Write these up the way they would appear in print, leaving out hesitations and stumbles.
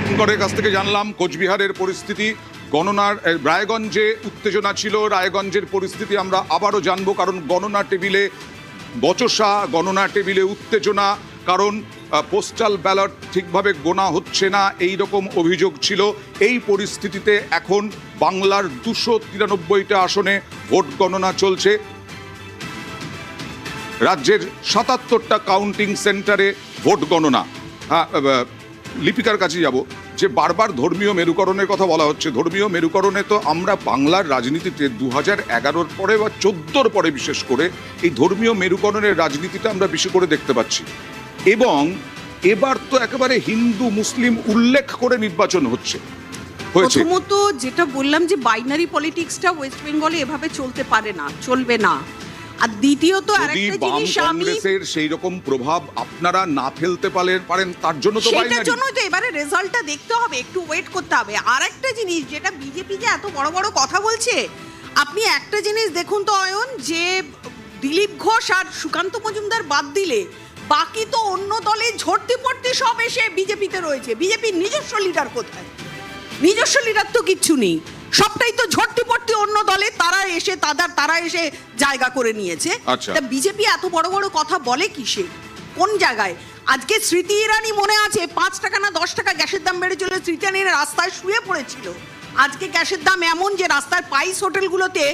কিঙ্করের কাছ থেকে জানলাম কোচবিহারের পরিস্থিতি, গণনার রায়গঞ্জে উত্তেজনা ছিল, রায়গঞ্জের পরিস্থিতি আমরা আবারও জানবো, কারণ গণনা টেবিলে বচসা, গণনা টেবিলে উত্তেজনা, কারণ পোস্টাল ব্যালট ঠিকভাবে গোনা হচ্ছে না, এই রকম অভিযোগ ছিল। এই পরিস্থিতিতে এখন বাংলার 293টা আসনে ভোট গণনা চলছে। রাজ্যের 77টা কাউন্টিং সেন্টারে ভোট গণনা। লিপিকার কাছে যাব, যে বারবার ধর্মীয় মেরুকরণের কথা বলা হচ্ছে। ধর্মীয় মেরুকরণে তো আমরা বাংলার রাজনীতিতে 2011-র পরে বা 14-র পরে বিশেষ করে এই ধর্মীয় মেরুকরণের রাজনীতিটা আমরা বেশি করে দেখতে পাচ্ছি। এবং এবার তো একেবারে হিন্দু মুসলিম উল্লেখ করে নির্বাচন হয়েছে। প্রথমত যেটা বললাম যে বাইনারি পলিটিক্সটা ওয়েস্ট বেঙ্গলে এভাবে চলতে পারে না, চলবে না। আর দ্বিতীয়ত আরেকটা জিনিস, কংগ্রেসের সেই রকম প্রভাব আপনারা না ফেলতে পারেন, তার জন্য তো সেটার জন্য তো এবারে রেজাল্টটা দেখতে হবে, একটু ওয়েট করতে হবে। আরেকটা জিনিস, যেটা বিজেপি যে এত বড় বড় কথা বলছে, আপনি একটা জিনিস দেখুন তো অয়ন, যে দিলীপ ঘোষ আর সুকান্ত মজুমদার বাদ দিলে বাকি তো অন্য দলে ঝরতে পড়তে সব এসে বিজেপিতে রয়েছে। বিজেপির নিজস্ব লিডার কোথায়? নিজস্ব লিডার তো কিচ্ছু নেই, সবটাই তো ঝরতে পড়তে অন্য দলে তারা এসে জায়গা করে নিয়েছে। তা বিজেপি এত বড় বড় কথা বলে কিসে, কোন জায়গায়? আজকে স্মৃতি ইরানি মনে আছে 5 টাকা না 10 টাকা গ্যাসের দাম বেড়েছিল, স্মৃতি ইরানি রাস্তায় শুয়ে পড়েছিল। আজকে গ্যাসের দাম এমন যে রাস্তার পাইস হোটেলগুলোতে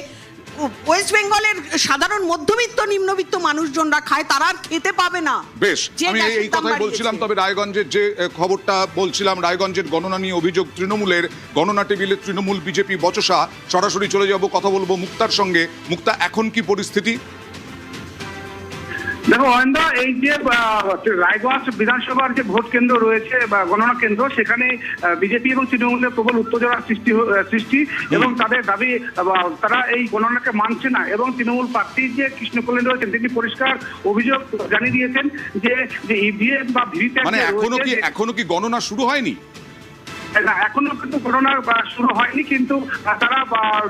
ওয়েস্ট বেঙ্গলের সাধারণ মধ্যবিত্ত নিম্নবিত্ত মানুষজনরা খায়, তারা আর খেতে পাবে না। বেশ, আমি এই কথাই বলছিলাম। তবে রায়গঞ্জের যে খবরটা বলছিলাম, রায়গঞ্জের গণনা নিয়ে অভিযোগ তৃণমূলের, গণনা টেবিলে তৃণমূল বিজেপি বচসা। সরাসরি চলে যাব, কথা বলবো মুক্তার সঙ্গে। মুক্তা, এখন কি পরিস্থিতি? দেখো অয়নদা, এই যে রায়গঞ্জ বিধানসভার যে ভোট কেন্দ্র রয়েছে বা গণনা কেন্দ্র, সেখানে বিজেপি এবং তৃণমূলের প্রবল উত্তেজনার সৃষ্টি এবং তাদের দাবি, তারা এই গণনাকে মানছে না। এবং তৃণমূল প্রার্থী যে কৃষ্ণকল্যাণ রয়েছেন, তিনি পরিষ্কার অভিযোগ জানিয়ে দিয়েছেন যে ইভিএম বা ভিভিপ্যাট, মানে এখনো কি গণনা শুরু হয়নি? না, এখনো কিন্তু গণনা শুরু হয়নি, কিন্তু তারা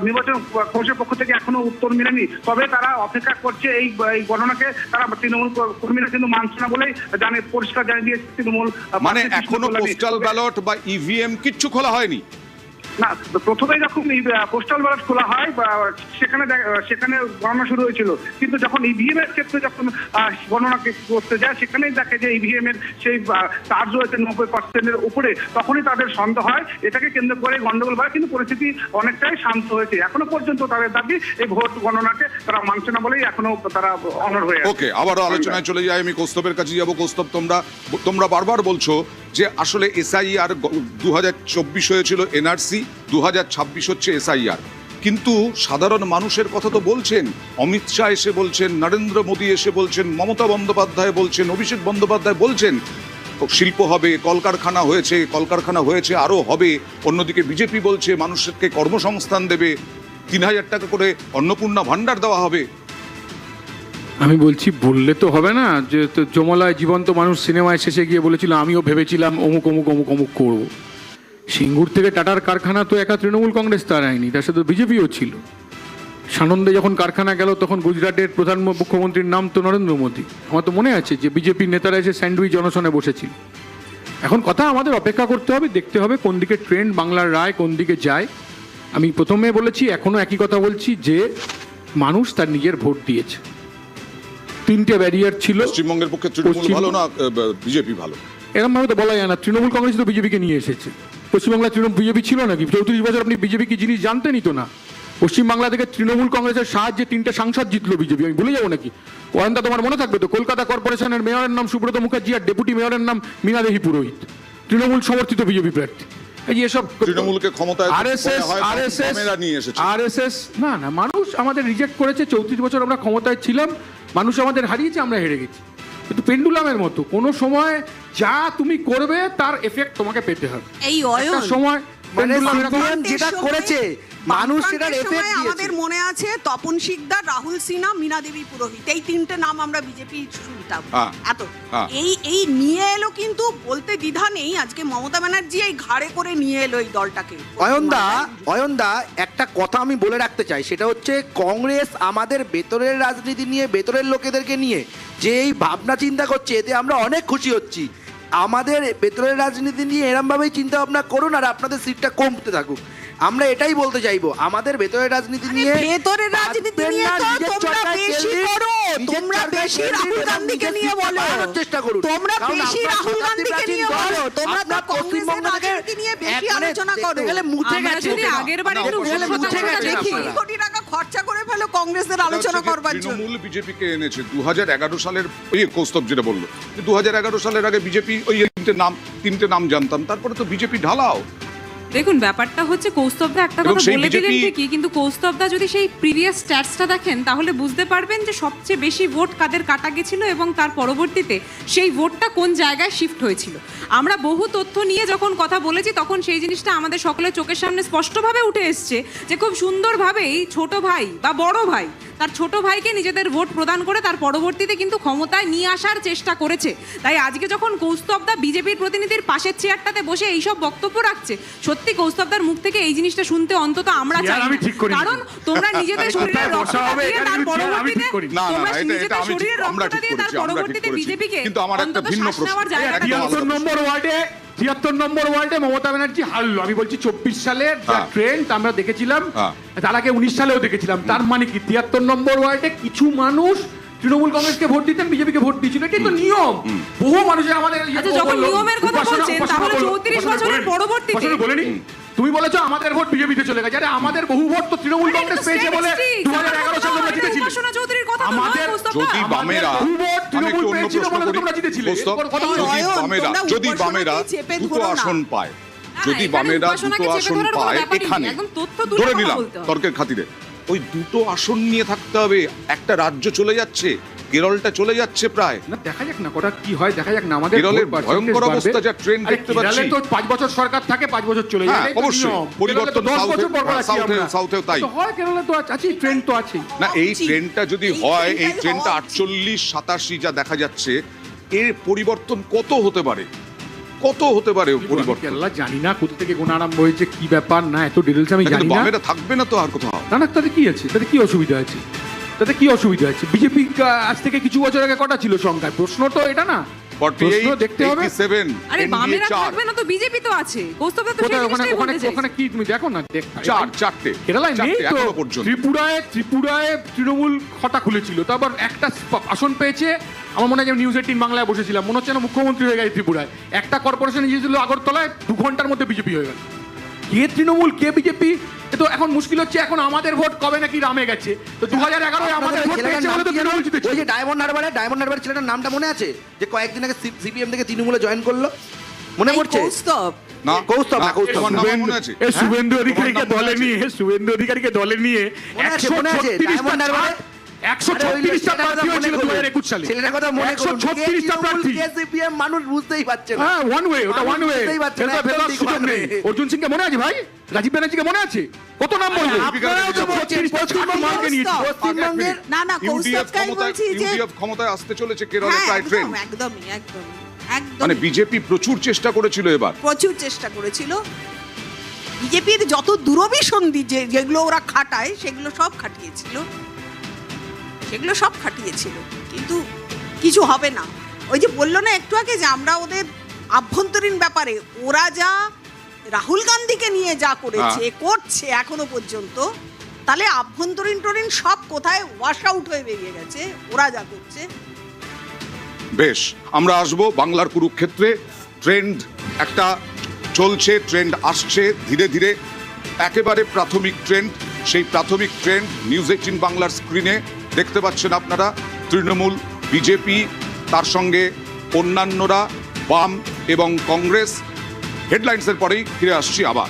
নির্বাচন কমিশনের পক্ষ থেকে এখনো উত্তর মেলেনি। তবে তারা অপেক্ষা করছে এই গণনাকে। তারা তৃণমূল কর্মীরা কিন্তু মানছে না বলেই পরিষ্কার জানিয়ে দিয়েছে তৃণমূল। মানে এখনো পোস্টাল ব্যালট বা ইভিএম কিচ্ছু খোলা হয়নি? না, প্রথমে যখন পোস্টাল ব্যালট খোলা হয় বা সেখানে গণনা শুরু হয়েছিল, কিন্তু যখন ইভিএম এর ক্ষেত্রে যখন গণনা করতে যায়, সেখানেই দেখে যে ইভিএম এর সেই চার্জ রয়েছে 90%-এর উপরে, তখনই তাদের সন্দেহ হয়। এটাকে কেন্দ্র করে গন্ডগোল হয়, কিন্তু পরিস্থিতি অনেকটাই শান্ত হয়েছে। এখনো পর্যন্ত তাদের দাবি এই ভোট গণনাকে তারা মানছে না বলেই এখনো তারা অনড় হয়ে আছে। ওকে, আবারও আলোচনায় চলে যাই। আমি কৌস্তবের কাছে যাবো। কৌস্তব, তোমরা বারবার বলছো যে আসলে এসআইআর 2024 হয়েছিল এনআরসি, 2026 হচ্ছে এসআইআর, কিন্তু সাধারণ মানুষের কথা তো বলছেন। অমিত শাহ এসে বলছেন, নরেন্দ্র মোদী এসে বলছেন, মমতা বন্দ্যোপাধ্যায় বলছেন, অভিষেক বন্দ্যোপাধ্যায় বলছেন শিল্প হবে, কলকারখানা হয়েছে, আরও হবে। অন্যদিকে বিজেপি বলছে মানুষকে কর্মসংস্থান দেবে, 3000 টাকা করে অন্নপূর্ণা ভাণ্ডার দেওয়া হবে। আমি বলছি, বললে তো হবে না। যে যমলায় জীবন্ত মানুষ সিনেমায় শেষে গিয়ে বলেছিল আমিও ভেবেছিলাম অমুক অমুক অমুক অমুক করবো। সিঙ্গুর থেকে টাটার কারখানা তো একা তৃণমূল কংগ্রেস তার আইনি, তার সাথে বিজেপিও ছিল। সানন্দে যখন কারখানা গেল, তখন গুজরাটের প্রধান মুখ্যমন্ত্রীর নাম তো নরেন্দ্র মোদী। আমার তো মনে আছে যে বিজেপির নেতারা এসে স্যান্ডউইচ অনশনে বসেছিল। এখন কথা আমাদের অপেক্ষা করতে হবে, দেখতে হবে কোন দিকে ট্রেন্ড, বাংলার রায় কোন দিকে যায়। আমি প্রথমে বলেছি, এখনও একই কথা বলছি, যে মানুষ তার নিজের ভোট দিয়েছে। 3টে ব্যারিয়ার ছিল। পশ্চিমবঙ্গের পক্ষে তৃণমূল ভালো না বিজেপি ভালো, এরকম ভাবে তো বলা যায় না। তৃণমূল কংগ্রেস তো বিজেপিকে নিয়ে এসেছে। পশ্চিমবাংলায় বিজেপি ছিল নাকি? 34 বছর আপনি বিজেপি কি জিনিস জানতেনই তো না। পশ্চিমবাংলা থেকে তৃণমূল কংগ্রেসের সাহায্যে 3টে সাংসদ জিতলো বিজেপি। আমি ভুলে যাবো নাকি? ওয়ারেন্টা তোমার মনে থাকবে তো, কলকাতা কর্পোরেশনের মেয়রের নাম সুব্রত মুখার্জি আর ডেপুটি মেয়রের নাম মীনা দেবী পুরোহিত, তৃণমূল সমর্থিত বিজেপি প্রার্থী। এই যে এসব তৃণমূলকে ক্ষমতায় আরএসএস না, মানুষ আমাদের রিজেক্ট করেছে। 34 বছর আমরা ক্ষমতায় ছিলাম, মানুষ আমাদের হারিয়েছে, আমরা হেরে গেছি। কিন্তু পেন্ডুলামের মতো কোনো সময় যা তুমি করবে তার এফেক্ট তোমাকে পেতে হবে। এই সময় যেটা করেছে মানুষ সেটার এফেক্ট দিয়েছে। আমাদের মনে আছে তপন শিকদার, রাহুল সিনহা, মীনা দেবী পুরোহিত, এই 3টে নাম আমরা বিজেপি শুনতাম। এই নিয়ে এলো, কিন্তু বলতে দ্বিধা নেই, আজকে মমতা ব্যানার্জি এই ঘাড়ে করে নিয়ে এলো এই দলটাকে। অয়নদা, একটা কথা আমি বলে রাখতে চাই, সেটা হচ্ছে কংগ্রেস আমাদের ভেতরের রাজনীতি নিয়ে, ভেতরের লোকেদেরকে নিয়ে যে এই ভাবনা চিন্তা করছে, এতে আমরা অনেক খুশি হচ্ছি। আমাদের ভেতরের রাজনীতি নিয়ে এরমভাবেই চিন্তা ভাবনা করুন আর আপনাদের সিটটা কমতে থাকুক। আমরা এটাই বলতে চাইবো, আমাদের ভেতরের রাজনীতি নিয়ে ভেতরের রাজনীতি নিয়ে তো তোমরা বেশি করো, তোমরা বেশি রাহুল গান্ধীকে নিয়ে বলো, চেষ্টা করুন। তোমরা বেশি রাহুল গান্ধীকে নিয়ে বলো, তোমরা তো কংগ্রেসের রাজনীতি নিয়ে বেশি আলোচনা করো। গেলে মুছে আমরা গেছে, যদি আগের বারে না, একটু মুছে গেছে দেখি কোটি কোটি টাকা খরচা করে ফেলো কংগ্রেসের আলোচনা করবার জন্য। তৃণমূল বিজেপিকে এনেছে 2011 সালের, ওই কৌস্তব যেটা বললো 2011 সালের আগে বিজেপি ওই তিনটে নাম জানতাম, তারপরে তো বিজেপি ঢালাও। দেখুন ব্যাপারটা হচ্ছে কৌস্তবদা একটা এবং কথা সেই বলে দিলেন BJP ঠিকই, কিন্তু কৌস্তবদা যদি সেই প্রিভিয়াস স্ট্যাটসটা দেখেন তাহলে বুঝতে পারবেন যে সবচেয়ে বেশি ভোট কাদের কাটা গেছিল এবং তার পরবর্তীতে সেই ভোটটা কোন জায়গায় শিফট হয়েছিল। আমরা বহু তথ্য নিয়ে যখন কথা বলেছি তখন সেই জিনিসটা আমাদের সকলের চোখের সামনে স্পষ্টভাবে উঠে এসছে যে খুব সুন্দরভাবেই ছোট ভাই বা বড় ভাই তার ছোট ভাইকে নিজেদের ভোট প্রদান করে তার পরবর্তীতে কিন্তু ক্ষমতায় নিয়ে আসার চেষ্টা করেছে। তাই আজকে যখন কৌস্তবদা বিজেপির প্রতিনিধির পাশের চেয়ারটাতে বসে এইসব বক্তব্য রাখছে, সত্যি কৌস্তবদার মুখ থেকে এই জিনিসটা শুনতে অন্তত আমরা চাই না। আমি ঠিক করিনি। কারণ তোমরা নিজেদের শরীরের কোথায় বসা রক্তটা হবে দিয়ে এখানে তার কিন্তু আমি ঠিক পরবর্তীতে করিনি। না, না, তোমরা না, এটা নিজেদের আমি ঠিক- শরীরের আমরা রক্তটা ঠিক দিয়ে তার করেছি, আমরা ঠিক পরবর্তীতে করেছি। বিজেপিকে কিন্তু আমার একটা অন্তত ভিন্ন শ্বাস প্রশ্ন। নেওয়ার জায়গাটা একটা দেওয়া আলাদা 73 নম্বর ওয়ার্ডে 73 নম্বর ওয়ার্ডে মমতা ব্যানার্জি হারলো। আমি বলছি 24 সালের যা হ্যাঁ। ট্রেন্ড আমরা দেখেছিলাম, হ্যাঁ। তার আগে 19 সালেও দেখেছিলাম। তার মানে কি 73 নম্বর ওয়ার্ডে কিছু মানুষ তৃণমূল কংগ্রেসকে ভোট দিতেন, বিজেপিকে ভোট দিয়েছিল, এটাই তো নিয়ম। বহু মানুষের আমাদের আচ্ছা, যখন নিয়মের কথা বলছেন, তাহলে 34 বছরের পরবর্তীতে- বলেনি তুমি বলেছো আমাদের ভোট বিজেপিতে চলে গেছে। আরে আমাদের বহু ভোট তো তৃণমূল আরে, কংগ্রেস এটা তো পেয়েছে বলে statistics, 2011 সালে আমরা এটা জিতেছিলাম। উপাসনা চৌধুরীর কথা তো নয়, আমাদের কৌস্তবদা। যদি বামেরা, বহু ভোট আমি তৃণমূল একটু অন্য পেয়েছিল প্রশ্ন বলে করি, তোমরা জিতেছিলে। কৌস্তব, এরপর কথা এই বলো। যদি অয়ন, বামেরা, তোমরা যদি উপাসনাকে বামেরা চেপে দুটো ধরো না। আসন পায়, না, যদি এখানে বামেরা উপাসনাকে দুটো চেপে আসন ধরার কোনো পায় ব্যাপারই নেই, এখানে, একদম তথ্য তুলে ধরে কথা নিলাম বলতে হবে। তর্কের খাতিরে, ওই দুটো আসন নিয়ে থাকতে হবে। একটা রাজ্য চলে যাচ্ছে, কেরলটা চলে যাচ্ছে প্রায়। না, দেখা যাক না কটা কি হয়, দেখা যাক না। আমাদের কেরলের ভোট percentage ভয়ঙ্কর বাড়বে। অবস্থা, যা trend আরে দেখতে পাচ্ছি। কেরলে তো 5 বছর সরকার থাকে, 5 বছর চলে যায়, হ্যাঁ, এটাই তো অবশ্যই। নিয়ম। পরিবর্তন কেরলে তো 10 বছর পর পর আছি সাউথে- আমরা। সাউথেও তাই। তো হয়, কেরলে তো আছে, ট্রেন্ড তো আছে। না, এই উচিত। ট্রেনটা যদি এই হয়, এই ট্রেনটাই ট্রেনটা হওয়া উচিত। 48-87 যা দেখা যাচ্ছে, এর পরিবর্তন কত হতে পারে, কত হতে পারে আমি পরিবর্তন? কেরালা জানি না কোথা থেকে গোনা আরম্ভ হয়েছে, কি ব্যাপার না, এত ডিটেলস আমি কিন্তু জানি না। বামেরা থাকবে না তো আর কোথাও। না না, তাতে কি আছে, তাতে কি অসুবিধা আছে, তাতে কি অসুবিধা আছে? বিজেপি আজ থেকে কিছু বছর আগে কটা ছিল সংখ্যায়? প্রশ্ন তো এটা না, 48, প্রশ্ন দেখতে হবে। 87, আরে NDA বামেরা 4, থাকবে না তো বিজেপি তো আছে, কৌস্তবদা তো সেই কোথায় ওখানে জিনিসটাই ওখানে বলতে চাইছে। ওখানে কি তুমি দেখো না, চারটে কেরালায় নেই তো। এখনো পর্যন্ত। ত্রিপুরায় তৃণমূল খাতা খুলেছিল, তারপর একটা আসন পেয়েছে। আমার মনে হয় যে নিউজ 18 বাংলায় বসেছিলাম, মনে হচ্ছে না মুখ্যমন্ত্রী হয়ে গেছে ত্রিপুরায়। একটা কর্পোরেশন গিয়েছিল আগরতলায়, 2 ঘন্টার মধ্যে বিজেপি হয়ে গেল। কে তৃণমূল কে বিজেপি, এ তো এখন মুশকিল হচ্ছে। এখন আমাদের ভোট কবে নাকি রামে গেছে, তো 2011 আমাদের ভোট পেয়েছে বলে তো তৃণমূল জিতেছে। ওই যে ডায়মন্ড হারবারের ছেলেটার নামটা মনে আছে, যে কয়েকদিন আগে সিপিএম থেকে তৃণমূলে জয়েন করলো, মনে এই পড়ছে? কৌস্তব, না, কৌস্তব না, না, কৌস্তব তোমার না। নাম মনে আছে? এ শুভেন্দু তোমার অধিকারীকে নাম মনে দলে আছে? নিয়ে, শুভেন্দু অধিকারীকে দলে নিয়ে মনে আছে, মনে আছে, 136টা ডায়মন্ড হারবারে? 136টা প্রার্থী হয়েছিল 2021 সালে। ছেলেটার কথা মনে করুন। 136টা প্রার্থী। সিপিএম মানুষ বুঝতেই পারছে না। হ্যাঁ, ওয়ান ওয়ে, ওটা ওয়ান ওয়ে। বুঝতেই পারছে না, ভেতর একদম ঠিক সুযোগ one নেই। way। অর্জুন সিংকে মনে আছে ভাই? রাজীব ব্যানার্জিকে মনে আছে? কত নাম বলবো? আপনারাও তো বলছেন, মার্কে নিয়েছে। পশ্চিমবঙ্গের না না UDF কৌস্তবকাই বলছি যে UDF ক্ষমতায় আসতে চলেছে কেরলে, হ্যাঁ, প্রায় ট্রেন। একদমই একদমই একদম, মানে বিজেপি প্রচুর চেষ্টা করেছিল এবার। প্রচুর চেষ্টা করেছিল। বিজেপির যত দূরভিসন্ধি যেগুলো ওরা খাটায় সেগুলো সব খাটিয়েছিল, কিন্তু কিছু হবে না। ওই যে বললো না একটু আগে যে আমরা ওদের আভ্যন্তরীণ ব্যাপারে ওরা যা রাহুল গান্ধীকে নিয়ে যা করছে এখনো পর্যন্ত, তাহলে আভ্যন্তরীণ সব কোথায় ওয়াশ আউট হয়ে বেরিয়ে গেছে ওরা যা করছে। বেশ, আমরা আসবো বাংলার কুরুক্ষেত্রে। ট্রেন্ড একটা চলছে, ট্রেন্ড আসছে ধীরে ধীরে, একেবারে প্রাথমিক ট্রেন্ড। সেই প্রাথমিক ট্রেন্ড নিউজ 18 বাংলার স্ক্রিনে দেখতে পাচ্ছেন আপনারা। তৃণমূল, বিজেপি, তার সঙ্গে অন্যান্যরা, বাম এবং কংগ্রেস। হেডলাইন্সের পরেই ফিরে আসছি আবার।